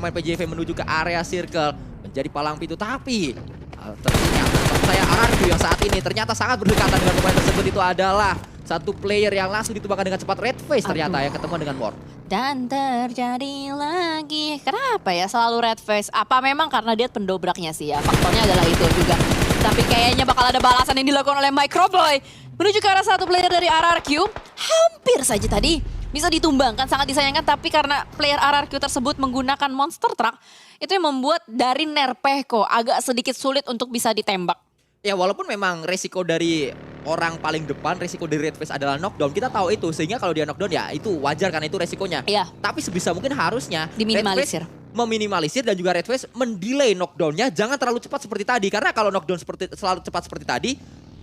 pemain PJV menuju ke area circle menjadi palang pintu, tapi ternyata saya RRQ yang saat ini ternyata sangat berdekatan dengan pemain tersebut. Itu adalah satu player yang langsung ditumbangkan dengan cepat, Red Face ternyata yang ketemu dengan Mort. Dan terjadi lagi. Kenapa ya selalu Red Face? Apa memang karena dia pendobraknya sih ya? Faktornya adalah itu juga. Tapi kayaknya bakal ada balasan yang dilakukan oleh Microbloy menuju ke arah satu player dari RRQ. Hampir saja tadi bisa ditumbangkan, sangat disayangkan. Tapi karena player RRQ tersebut menggunakan monster truck, itu yang membuat dari Nerpeko agak sedikit sulit untuk bisa ditembak. Ya walaupun memang resiko dari orang paling depan, resiko dari Red Face adalah knockdown. Kita tahu itu, sehingga kalau dia knockdown ya itu wajar karena itu resikonya. Iya. Tapi sebisa mungkin harusnya Diminimalisir. Red Face meminimalisir dan juga Red Face mendelay knockdownnya. Jangan terlalu cepat seperti tadi, karena kalau knockdown selalu cepat seperti tadi,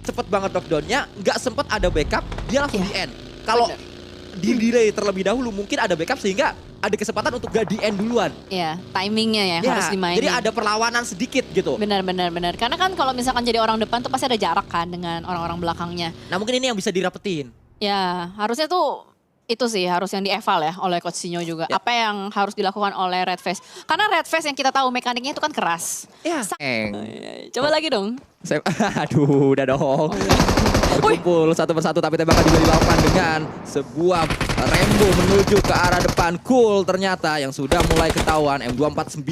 cepat banget knockdownnya, nggak sempat ada backup, dia langsung di end. Kalau di delay terlebih dahulu mungkin ada backup sehingga ada kesempatan untuk gak di end duluan. Ya, timingnya ya harus dimainin. Jadi ada perlawanan sedikit gitu. Benar. Karena kan kalau misalkan jadi orang depan tuh pasti ada jarak kan dengan orang-orang belakangnya. Nah mungkin ini yang bisa dirapetin. Ya, harusnya tuh itu sih harus yang dieval ya oleh Coach Sinyo juga. Ya. Apa yang harus dilakukan oleh Red Face. Karena Red Face yang kita tahu mekaniknya itu kan keras. Ya. Coba lagi dong. Aduh, udah dong. Kumpul satu persatu tapi tembakan juga dilakukan dengan sebuah Rainbow menuju ke arah depan. Cool ternyata yang sudah mulai ketahuan M249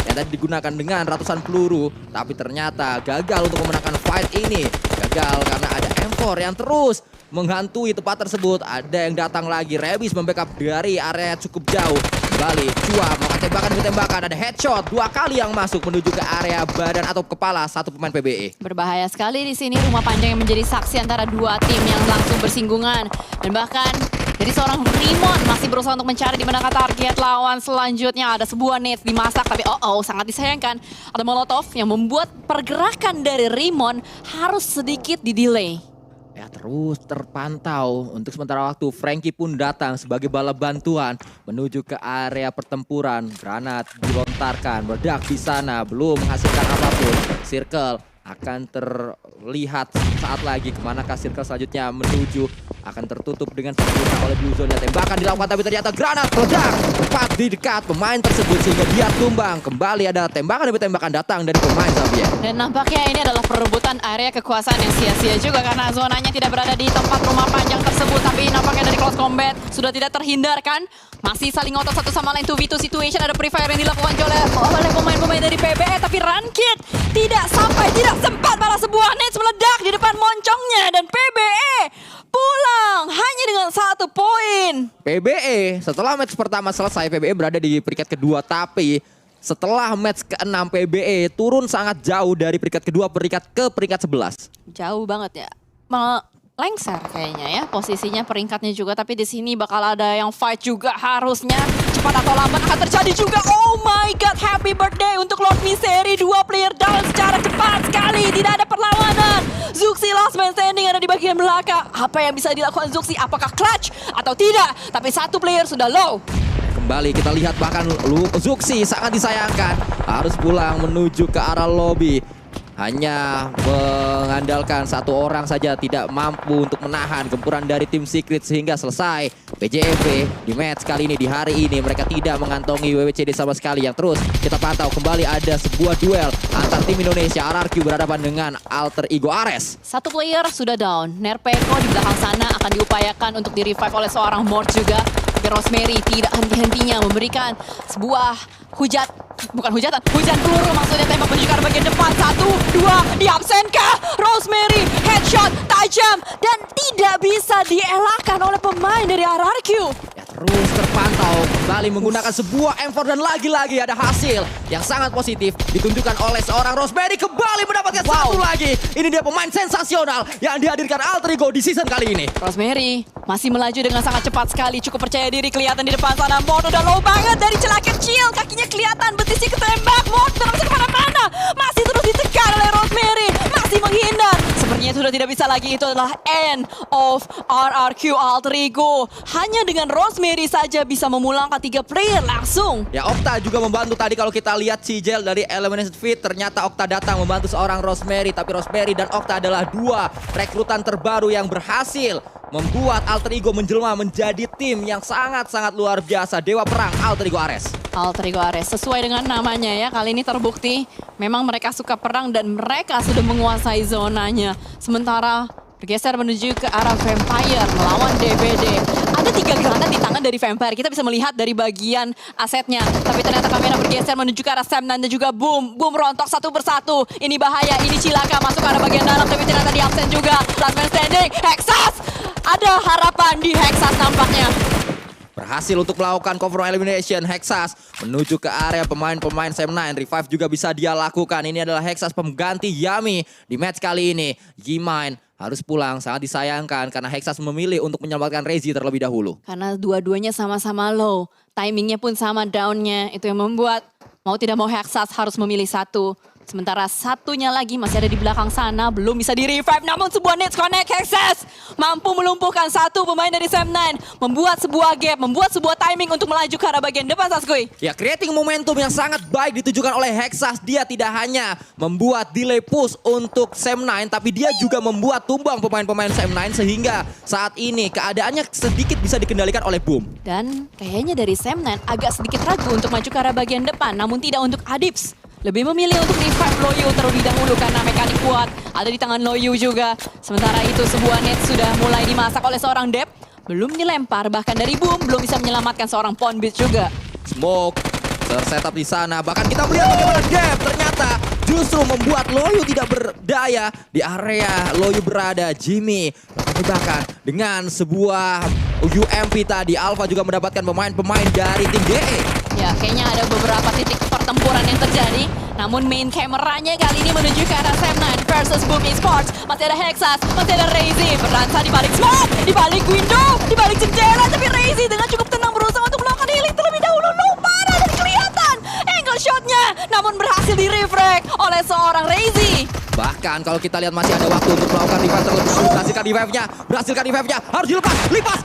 yang tadi digunakan dengan ratusan peluru. Tapi ternyata gagal untuk memenangkan fight ini. Gagal karena ada M4 yang terus menghantui tempat tersebut. Ada yang datang lagi, Rebis membackup dari area cukup jauh. Kembali, Chua melakukan tembakan demi tembakan. Ada headshot 2 kali yang masuk menuju ke area badan atau kepala satu pemain PBE. Berbahaya sekali di sini rumah panjang yang menjadi saksi antara dua tim yang langsung bersinggungan. Dan bahkan dari seorang Rimon masih berusaha untuk mencari di mana target lawan selanjutnya. Ada sebuah nades dimasak tapi sangat disayangkan. Ada Molotov yang membuat pergerakan dari Rimon harus sedikit didelay. Ya terus terpantau untuk sementara waktu. Frankie pun datang sebagai bala bantuan menuju ke area pertempuran. Granat dilontarkan, meledak di sana, belum menghasilkan apapun. Circle akan terlihat saat lagi kemanakah circle selanjutnya menuju. Akan tertutup dengan terbuka oleh Blue Zone. Tembakan dilakukan tapi ternyata granat meledak tepat di dekat pemain tersebut sehingga dia tumbang. Kembali ada tembakan demi tembakan datang dari pemain Xavier. Dan nampaknya ini adalah perebutan area kekuasaan yang sia-sia juga karena zonanya tidak berada di tempat rumah panjang tersebut. Tapi nampaknya dari close combat sudah tidak terhindarkan. Masih saling ngotot satu sama lain 2v2 situation. Ada pre-fire yang dilakukan oleh pemain-pemain dari PBE. Tapi Runkit tidak sempat malah sebuah nades meledak di depan moncongnya. Dan PBE pulang hanya dengan 1 poin. PBE setelah match pertama selesai, PBE berada di peringkat kedua. Tapi setelah match ke-6 PBE turun sangat jauh dari peringkat kedua ke peringkat 11. Jauh banget ya. Lengser kayaknya ya posisinya peringkatnya juga. Tapi di sini bakal ada yang fight juga harusnya. Cepat atau lambat akan terjadi juga. Oh my god, happy birthday untuk Lord Misery. 2 player down secara cepat sekali. Tidak ada perlawanan. Zuxi last man standing ada di bagian belakang. Apa yang bisa dilakukan Zuxi? Apakah clutch atau tidak? Tapi 1 player sudah low. Kembali kita lihat bahkan Zuxi sangat disayangkan. Harus pulang menuju ke arah lobby. Hanya mengandalkan 1 orang saja tidak mampu untuk menahan gempuran dari tim Secret sehingga selesai. PJV di match kali ini, di hari ini mereka tidak mengantongi WWCD sama sekali. Yang terus kita pantau kembali ada sebuah duel antar tim Indonesia. RRQ berhadapan dengan Alter Ego Ares. 1 player sudah down. Nerpeko di belakang sana akan diupayakan untuk di-revive oleh seorang Mort juga. Tapi Rosemary tidak henti-hentinya memberikan sebuah hujan peluru maksudnya, tembak menuju ke arah bagian depan. 1, 2, diabsenkah? Rosemary headshot tajam dan tidak bisa dielakkan oleh pemain dari RRQ. Ya, terus terpantau kembali menggunakan sebuah M4 dan lagi-lagi ada hasil yang sangat positif ditunjukkan oleh seorang Rosemary. Kembali mendapatkan 1 lagi. Ini dia pemain sensasional yang dihadirkan Alter Ego di season kali ini. Rosemary masih melaju dengan sangat cepat sekali, cukup percaya diri kelihatan di depan sana. Mort udah low banget dari celah kecil, kakinya kelihatan, betisnya ketembak. Mort udah bisa kemana-mana, masih terus ditekan oleh Rosemary, masih menghindar. Sepertinya sudah tidak bisa lagi, itu adalah end of RRQ Alter Ego. Hanya dengan Rosemary saja bisa memulangkan 3 player langsung. Ya, Okta juga membantu tadi kalau kita lihat Sigel dari Elimination Feed. Ternyata Okta datang membantu seorang Rosemary. Tapi Rosemary dan Okta adalah 2 rekrutan terbaru yang berhasil membuat Alter Ego menjelma menjadi tim yang sangat-sangat luar biasa. Dewa Perang Alter Ego Ares. Alter Ego Ares, sesuai dengan namanya ya, kali ini terbukti memang mereka suka perang dan mereka sudah menguasai zonanya. Sementara bergeser menuju ke arah Vampire melawan DBD. Ada 3 granat di tangan dari Vampire, kita bisa melihat dari bagian asetnya. Tapi ternyata kamera bergeser menuju ke arah Sam dan juga Boom. Boom rontok satu persatu, ini bahaya, ini cilaka masuk ke arah bagian dalam. Tapi ternyata di absen juga, last man standing, Hexas! Ada harapan di Hexas nampaknya. Berhasil untuk melakukan cover elimination. Hexas menuju ke area pemain-pemain Sam9. Revive juga bisa dia lakukan. Ini adalah Hexas pengganti Yami di match kali ini. G-Mine harus pulang, sangat disayangkan karena Hexas memilih untuk menyelamatkan Rezi terlebih dahulu. Karena dua-duanya sama-sama low, timingnya pun sama downnya. Itu yang membuat mau tidak mau Hexas harus memilih satu. Sementara satunya lagi masih ada di belakang sana, belum bisa di-revive. Namun sebuah nades connect, Hexas mampu melumpuhkan satu pemain dari Sam9. Membuat sebuah gap, membuat sebuah timing untuk melaju ke arah bagian depan, Saskuy. Ya, creating momentum yang sangat baik ditujukan oleh Hexas. Dia tidak hanya membuat delay push untuk Sam9, tapi dia juga membuat tumbang pemain-pemain Sam9 sehingga saat ini keadaannya sedikit bisa dikendalikan oleh Boom. Dan kayaknya dari Sam9 agak sedikit ragu untuk maju ke arah bagian depan, namun tidak untuk Adips. Lebih memilih untuk revive Loyu terlebih dahulu karena mekanik kuat ada di tangan Loyu juga. Sementara itu sebuah net sudah mulai dimasak oleh seorang Dep. Belum dilempar, bahkan dari Boom belum bisa menyelamatkan seorang Pawn Beast juga. Smoke tersetup di sana. Bahkan kita melihat bagaimana Gap ternyata justru membuat Loyu tidak berdaya di area Loyu berada. Jimmy bahkan dengan sebuah UMP tadi. Alpha juga mendapatkan pemain-pemain dari tim DE. Ya, kayaknya ada beberapa titik pertempuran yang terjadi. Namun main kameranya kali ini menuju ke arah Sam9 versus Boom Esports. Masih ada Hexas, masih ada Rezi. Beransah di balik smoke, di balik window, di balik jendela. Tapi Rezi dengan cukup tenang berusaha untuk melakukan healing terlebih dahulu. Lupa dari kelihatan angle shotnya. Namun berhasil di-refrag oleh seorang Rezi. Bahkan kalau kita lihat masih ada waktu untuk melakukan revive terlebih dahulu. Berhasilkan revive-nya. Harus dilepas. Lepas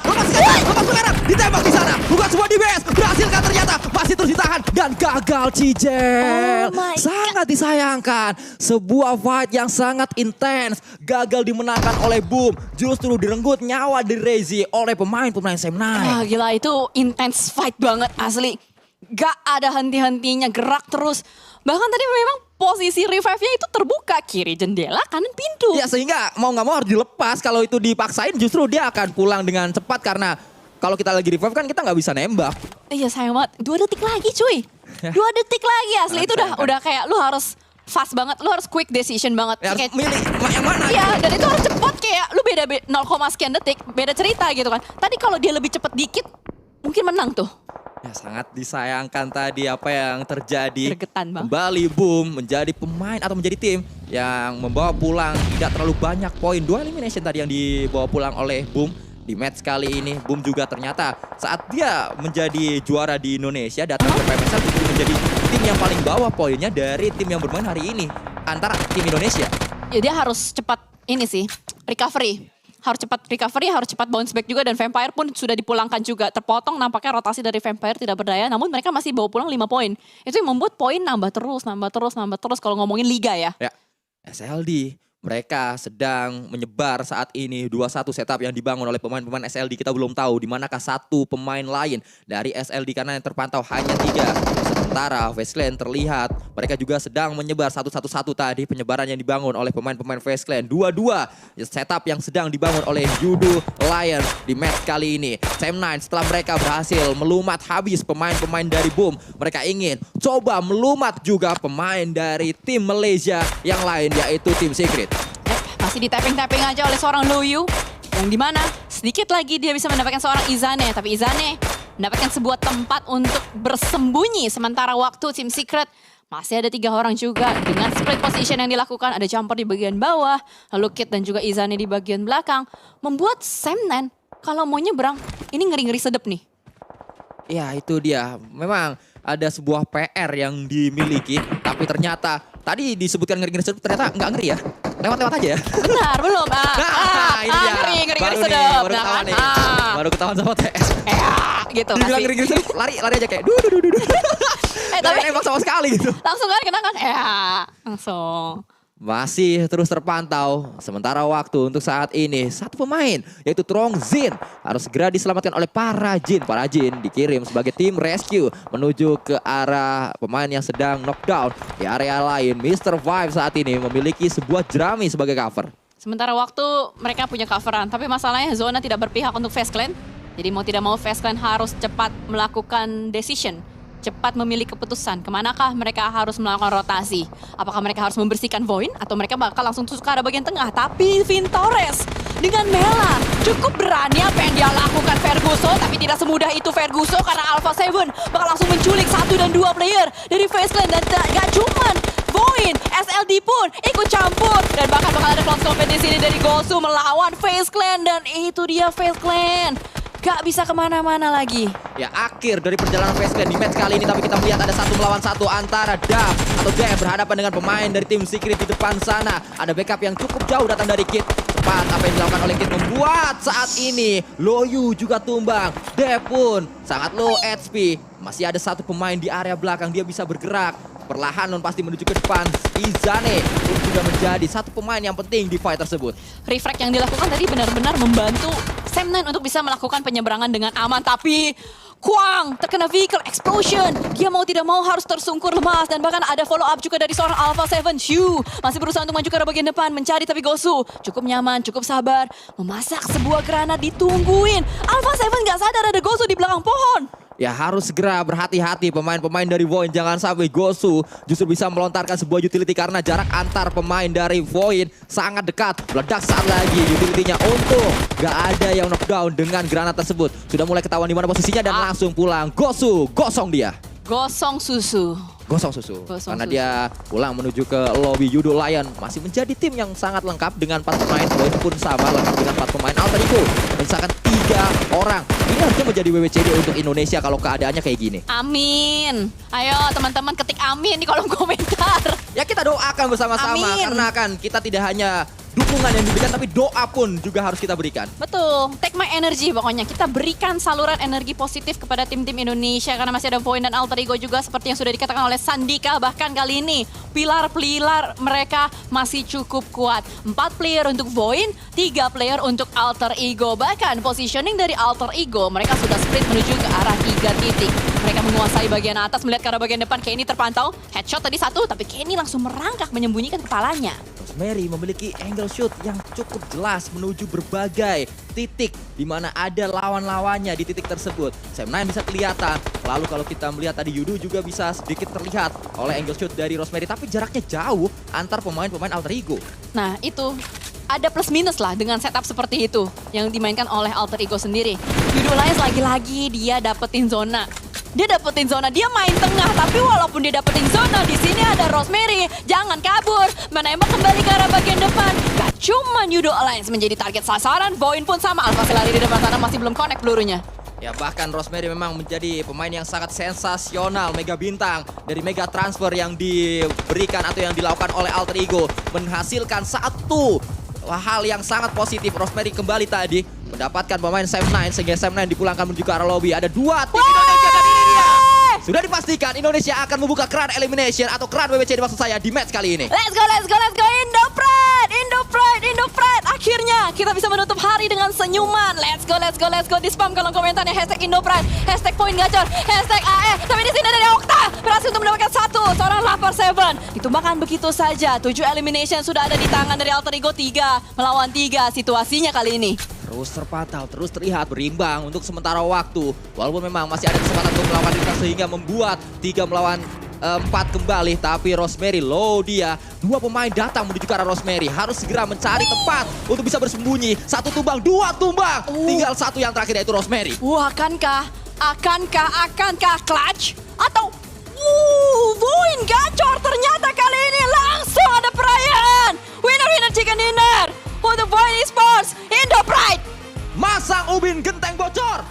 sekarang. Ditembak di sana. Bukan sebuah DBS. Berhasilkan ternyata. Masih terus ditahan. Dan gagal Cijel. Sangat disayangkan. Sebuah fight yang sangat intens. Gagal dimenangkan oleh Boom. Justru direnggut nyawa di Rezi oleh pemain-pemain Sam9. Ah, gila, itu intense fight banget asli. Gak ada henti-hentinya, gerak terus. Bahkan tadi memang posisi revive-nya itu terbuka. Kiri jendela, kanan pintu. Ya, sehingga mau gak mau harus dilepas. Kalau itu dipaksain justru dia akan pulang dengan cepat. Karena kalau kita lagi revive kan kita gak bisa nembak. Iya, sayang banget. 2 detik lagi cuy. 2 detik lagi asli. Itu udah kayak lu harus fast banget. Lu harus quick decision banget. Ya, harus kayak, milih yang mana. iya, dan itu harus cepat. Kayak lu beda 0, sekian detik. Beda cerita gitu kan. Tadi kalau dia lebih cepat dikit, mungkin menang tuh. Ya, sangat disayangkan tadi apa yang terjadi. Gregetan, Bang. Kembali Boom menjadi pemain atau menjadi tim yang membawa pulang tidak terlalu banyak poin. 2 elimination tadi yang dibawa pulang oleh Boom di match kali ini. Boom juga ternyata saat dia menjadi juara di Indonesia datang ke PMSL justru menjadi tim yang paling bawah poinnya dari tim yang bermain hari ini antara tim Indonesia. Ya, dia harus cepat ini sih, recovery. Harus cepat recovery, harus cepat bounce back juga. Dan Vampire pun sudah dipulangkan juga. Terpotong nampaknya rotasi dari Vampire tidak berdaya. Namun mereka masih bawa pulang 5 poin. Itu yang membuat poin nambah terus kalau ngomongin liga ya. Ya, SLD. Mereka sedang menyebar saat ini 2-1 setup yang dibangun oleh pemain-pemain SLD. Kita belum tahu di manakah satu pemain lain dari SLD karena yang terpantau hanya 3. Sementara Faceclan terlihat mereka juga sedang menyebar 1-1 tadi penyebaran yang dibangun oleh pemain-pemain Faceclan. 2-2 setup yang sedang dibangun oleh Judo Lions di match kali ini. Sam9 setelah mereka berhasil melumat habis pemain-pemain dari Boom, mereka ingin coba melumat juga pemain dari tim Malaysia yang lain yaitu tim Secret. Masih di tapping-tapping aja oleh seorang Loyu. Yang dimana sedikit lagi dia bisa mendapatkan seorang Izane. Tapi Izane mendapatkan sebuah tempat untuk bersembunyi. Sementara waktu tim Secret masih ada 3 orang juga. Dengan split position yang dilakukan. Ada jumper di bagian bawah. Lalu Kit dan juga Izane di bagian belakang. Membuat Sam9 kalau mau nyebrang ini ngeri-ngeri sedep nih. Ya, itu dia. Memang ada sebuah PR yang dimiliki. Tapi ternyata tadi disebutkan ngeri-ngeri sedep, ternyata nggak ngeri ya. Lewat-lewat aja ya. Benar, belum. Ini dia. Ngeri Baru nih, sedep. baru ketahuan nih. Baru ketahuan sama TS. Gitu. Dibilang Masih. ngeri-ngeri sedep, lari aja kayak Tapi nembak sama sekali gitu. langsung kan kena kan? Langsung. masih terus terpantau. Sementara waktu untuk saat ini satu pemain yaitu Trong Jin harus segera diselamatkan oleh para Jin. Para Jin dikirim sebagai tim rescue menuju ke arah pemain yang sedang knockdown di area lain. Mr. Vibe saat ini memiliki sebuah jerami sebagai cover. Sementara waktu mereka punya coveran, tapi masalahnya Zona tidak berpihak untuk FaZe Clan. Jadi mau tidak mau FaZe Clan harus cepat melakukan decision. Cepat memilih keputusan, kemanakah mereka harus melakukan rotasi. Apakah mereka harus membersihkan Void atau mereka bakal langsung tusuk ke arah bagian tengah. Tapi Vintores dengan Mela cukup berani apa yang dia lakukan Ferguso. Tapi tidak semudah itu Ferguso karena Alpha 7 bakal langsung menculik 1 dan 2 player dari FaZe Clan. Dan gak cuman Void, SLD pun ikut campur. Dan bahkan bakal ada close combat di sini dari Gosu melawan FaZe Clan. Dan itu dia FaZe Clan. Gak bisa kemana-mana lagi. Ya, akhir dari perjalanan FaZe Clan di match kali ini. Tapi kita melihat ada 1 melawan 1 antara Daf atau Dev berhadapan dengan pemain dari tim Secret di depan sana. Ada backup yang cukup jauh datang dari Kid. Cepat apa yang dilakukan oleh Kid membuat saat ini Loyu juga tumbang. Dev pun sangat low HP. Masih ada 1 pemain di area belakang, dia bisa bergerak. Perlahan non pasti menuju ke depan. Izane pun sudah menjadi 1 pemain yang penting di fight tersebut. Refrag yang dilakukan tadi benar-benar membantu Sam9 untuk bisa melakukan penyeberangan dengan aman. Tapi Kwang terkena vehicle explosion. Dia mau tidak mau harus tersungkur lemas. Dan bahkan ada follow up juga dari seorang Alpha 7. Shu masih berusaha untuk maju ke arah bagian depan. Mencari tapi Gosu cukup nyaman, cukup sabar. Memasak sebuah granat ditungguin. Alpha 7 gak sadar ada Gosu di belakang pohon. Ya harus segera berhati-hati pemain-pemain dari Void. Jangan sampai Gosu justru bisa melontarkan sebuah utility karena jarak antar pemain dari Void sangat dekat. Meledak saat lagi utility-nya untuk gak ada yang knockdown dengan granat tersebut. Sudah mulai ketahuan di mana posisinya dan langsung pulang. Gosu gosong dia. Gosong susu. Gosong susu. Gosong Karena susu. dia pulang menuju ke lobby. Yudo Lion masih menjadi tim yang sangat lengkap dengan 4 pemain. Void pun sama lengkap dengan 4 pemain. Alter Ego menyisakan 3 orang. Ini harusnya menjadi WWCD untuk Indonesia kalau keadaannya kayak gini. Amin. Ayo teman-teman ketik amin di kolom komentar. Ya kita doakan bersama-sama Amin. karena kan kita tidak hanya dukungan yang diberikan tapi doa pun juga harus kita berikan. Betul, take my energy pokoknya. Kita berikan saluran energi positif kepada tim-tim Indonesia karena masih ada Void dan Alter Ego juga seperti yang sudah dikatakan oleh Sandika. Bahkan kali ini pilar-pilar mereka masih cukup kuat. 4 player untuk Void, 3 player untuk Alter Ego. Bahkan positioning dari Alter Ego mereka sudah split menuju ke arah 3 titik. Mereka menguasai bagian atas, melihat ke arah bagian depan. Kenny terpantau, headshot tadi 1, tapi Kenny langsung merangkak menyembunyikan kepalanya. Rosemary memiliki angle shoot yang cukup jelas menuju berbagai titik di mana ada lawan-lawannya di titik tersebut. Sam9 bisa kelihatan. Lalu kalau kita melihat tadi Yudo juga bisa sedikit terlihat oleh angle shoot dari Rosemary, tapi jaraknya jauh antar pemain-pemain Alter Ego. Nah itu ada plus minus lah dengan setup seperti itu yang dimainkan oleh Alter Ego sendiri. Yudo Lions lagi-lagi dia dapetin zona. Dia dapetin zona, dia main tengah, tapi walaupun dia dapetin zona, di sini ada Rosemary. Jangan kabur, menembak kembali ke arah bagian depan. Gak cuman Yudo Alliance menjadi target sasaran, Void pun sama. Alpha lari di depan sana masih belum connect pelurunya. Ya bahkan Rosemary memang menjadi pemain yang sangat sensasional, mega bintang dari mega transfer yang diberikan atau yang dilakukan oleh Alter Ego menghasilkan satu hal yang sangat positif. Rosemary kembali tadi mendapatkan pemain Sam9 sehingga Sam9 dipulangkan menuju ke arah lobby. Ada 2 tim Indonesia dan ini dia. Sudah dipastikan Indonesia akan membuka keran elimination atau keran WWCD maksud saya di match kali ini. Let's go, let's go, let's go, Indo Pride, Indo Pride, Indo Pride. Akhirnya kita bisa menutup hari dengan senyuman. Let's go, let's go, let's go. Di spam kolom komentarnya hashtag Indo Pride, hashtag poin gacor, hashtag AE. Tapi di sini dari Okta berhasil untuk mendapatkan 1 seorang Lover 7. Ditumbangkan begitu saja. 7 elimination sudah ada di tangan dari Alter Ego. 3 melawan 3 situasinya kali ini. Terus terpantau, terus terlihat berimbang untuk sementara waktu. Walaupun memang masih ada kesempatan untuk melawan Rika sehingga membuat 3 melawan 4 kembali. Tapi Rosemary low dia. 2 pemain datang menuju ke arah Rosemary. Harus segera mencari tempat untuk bisa bersembunyi. 1 tumbang, 2 tumbang. Tinggal 1 yang terakhir yaitu Rosemary. Akankah clutch? Atau Void gacor ternyata kali ini langsung ada perayaan. Winner chicken dinner untuk Void Esports Indo Pride. Masang ubin genteng bocor.